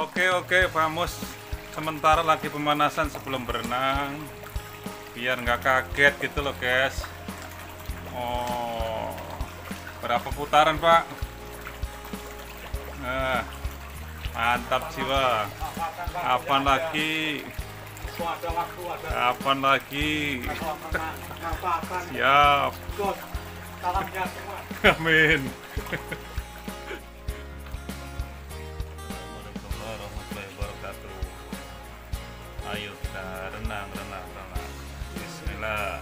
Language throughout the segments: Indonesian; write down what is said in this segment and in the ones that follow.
Oke, Famus. Sementara lagi pemanasan sebelum berenang, biar nggak kaget gitu loh, guys. Oh, berapa putaran, Pak? Nah, mantap jiwa. Kapan lagi? Kapan lagi? Siap. Amin. Ayo kita renang. Bismillah.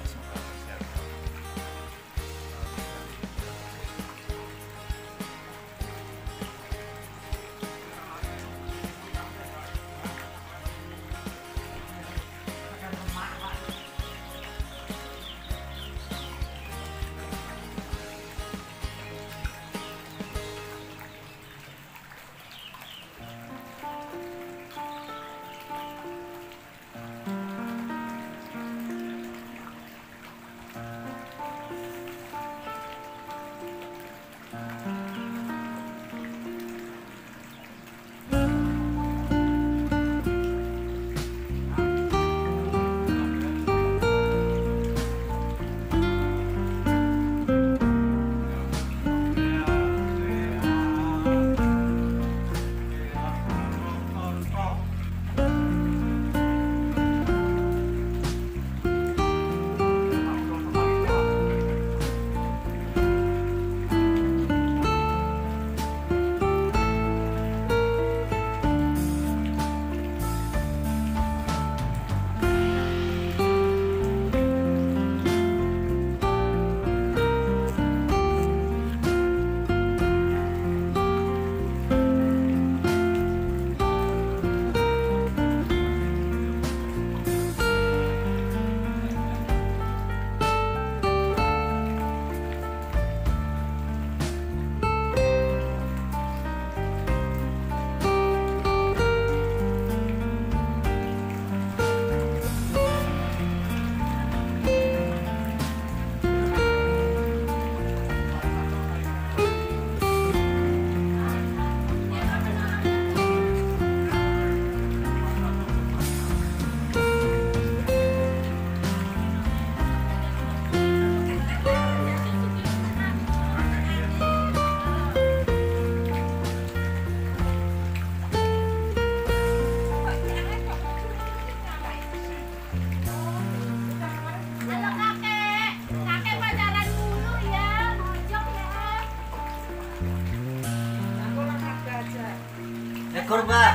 Ekor, Mbak.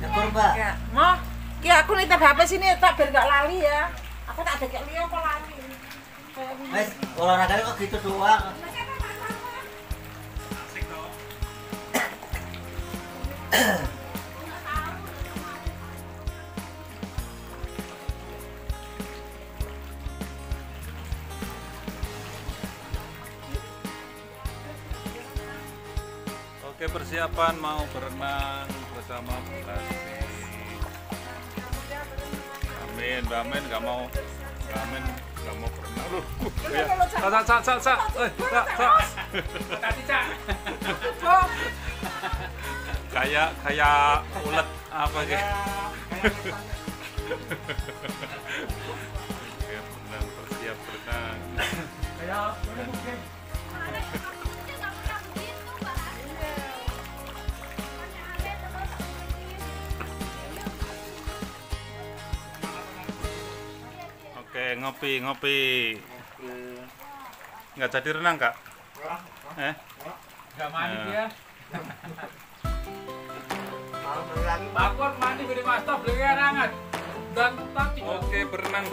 Ekor, Mbak. Ya, mau ki aku nitip HP sini tak biar gak lali ya. Aku tak ada kayak liya kok lali. Wes, olahraganya kok gitu doang. Oke, persiapan mau berenang bersama Bu Lasti. Amin nggak mau berenang. Loh, ya. Sa. Kayak ulet apa gitu. Oke, berenang, bersiap berenang. Oke, ngopi. Nggak jadi renang, Kak? Nggak mandi dia. Aku Aku mandi beli master beli rangan. Dan tadi. Oke, berenang.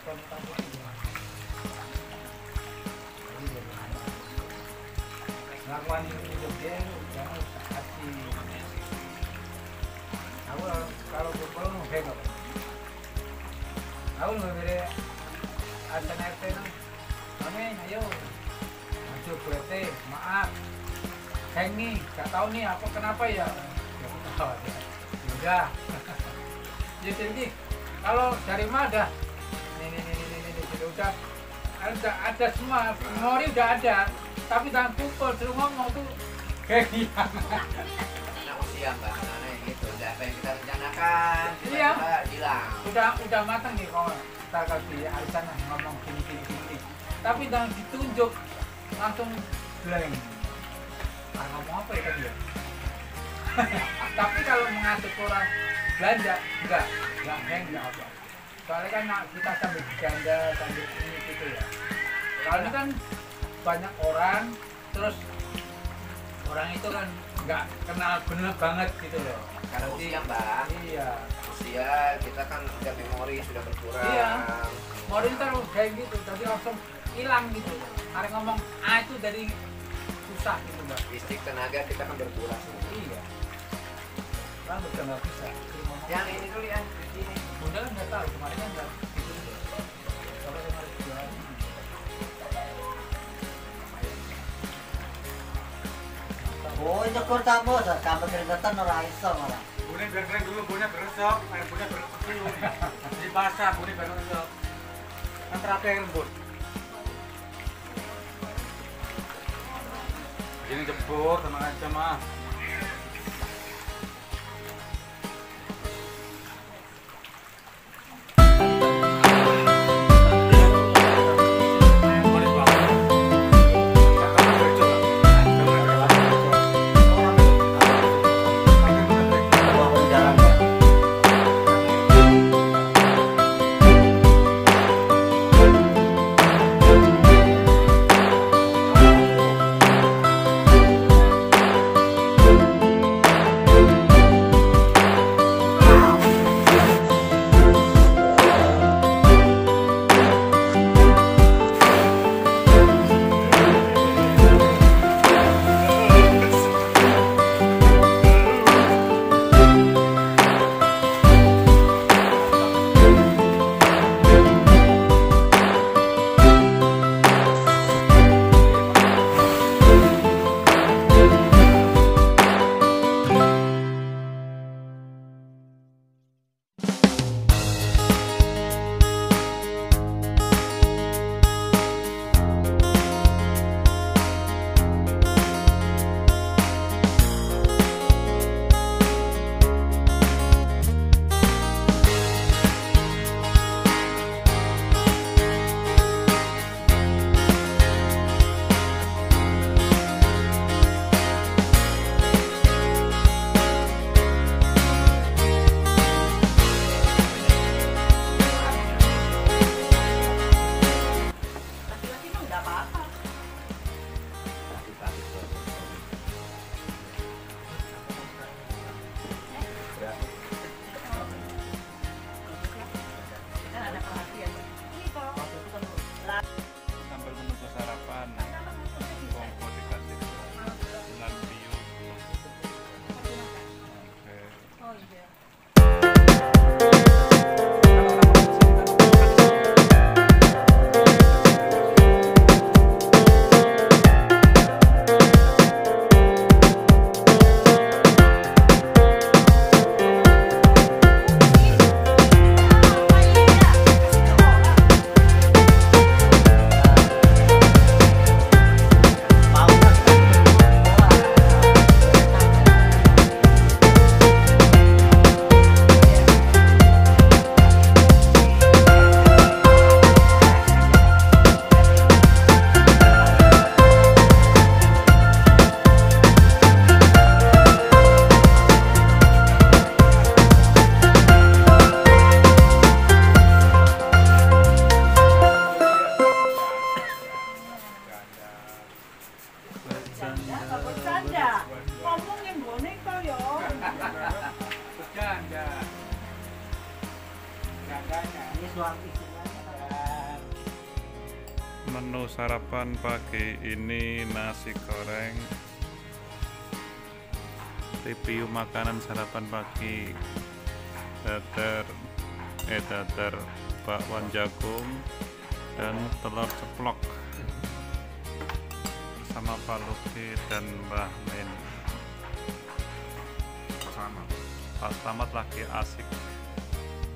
transportasi gimana? Lakukan hidup dia jangan kasih. Aku kalau kumpul mau bengok. Aku nggak beri alternatif. Kami ayo maju berarti maaf. Hengi, nggak tahu nih apa kenapa ya. Udah. Ya jadi kalau dari mana ini gitu udah ada semua memori udah ada tapi jangan kumpul suruh ngomong tuh kayak gimana Anak usia mbak, anak gitu, udah apa yang kita rencanakan, Iya. tiba-tiba hilang. udah matang nih kawan kita kasih arisan ngomong gini tapi jangan ditunjuk langsung blank ngomong apa ya tadi ya tapi kalau mengatur orang belanja enggak hang enggak apa soalnya kan kita sambil bercanda sambil ini gitu ya kalau ini kan banyak orang terus orang itu kan nggak kenal bener banget gitu loh Karena usia mbak, iya usia kita kan udah memori sudah berkurang. Iya. mau ntar kayak gitu jadi langsung hilang gitu hari ngomong itu dari susah gitu mbak Listrik tenaga kita kan berkurang. iya kan udah nggak bisa Yang ini dulu ya, di sini. bunda kan nggak tahu kemarin kan nggak gitu kalau yang harus jualan Oh, nyekur tamu, sampai keringetan ora iso malah. Bune kering dulu, bune beresok, bune beresok dulu. Di basah, bune beresok. Kan terakhir rembut. Ini jebur, tenang aja mah. Laki-laki mah nggak apa-apa. Kan ada perhatian. Ini kok. Sambil menunggu sarapan, kongko dikasih dengan bio. Oke. Oh iya. Nggak bercanda. Ngomong yang boneka ya. bercanda bercandanya Ini suami semuanya. Menu sarapan pagi ini nasi goreng, review makanan sarapan pagi, dadar bakwan jagung dan telur ceplok bersama Pak Luki dan Mbah Min. Pak Slamet lagi asik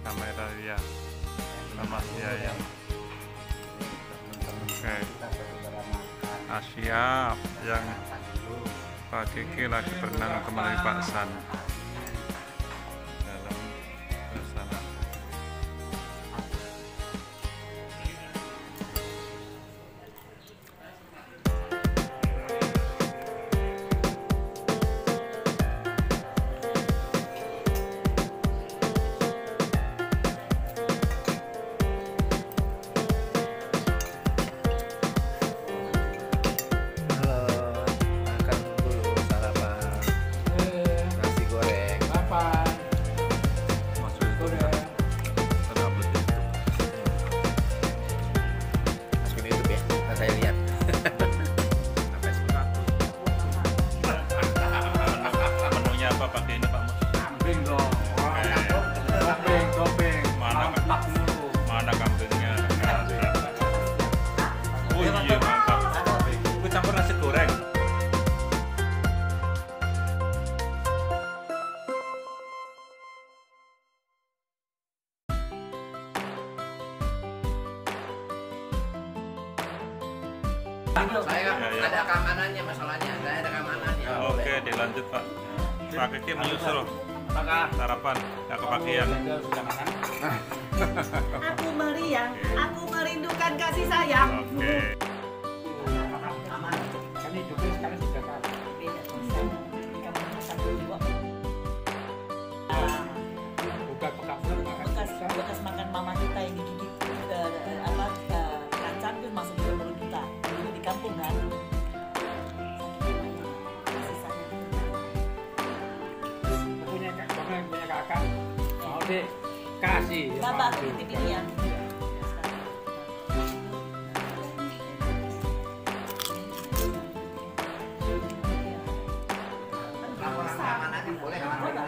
kamera ya sama Yayang. Oke, Asia yang Pak Kiki lagi berenang kembali Pak San dalam sana. Saya ada keamanannya, masalahnya saya ada keamanannya. Oke, dilanjut Pak. Pak Kiki menyusul sarapan nggak kebagian. Aku meriang, aku merindukan kasih sayang. Oke. Kali juga sekarang sudah tahu. Bukan Bekas makan mama kita yang digigit kacang itu masuk ke mulut kita. Dulu di kampung kan. punya kakak. Mau deh kasih. Bapak aku titip ini ya. Laporan keamanannya boleh keamanan.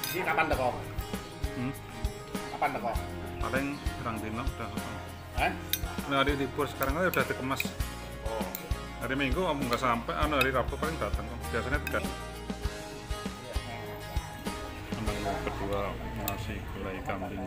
Ini kapan teko? Kapan teko? Paling kurang dino udah. Hah? Hari libur sekarang aja udah dikemas. Oh. Hari Minggu kamu nggak sampai, hari Rabu paling datang. Biasanya dekat. Menu kedua nasi gulai kambing.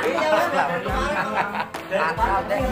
Iya, udah. Dari kemarin. Mantap deh.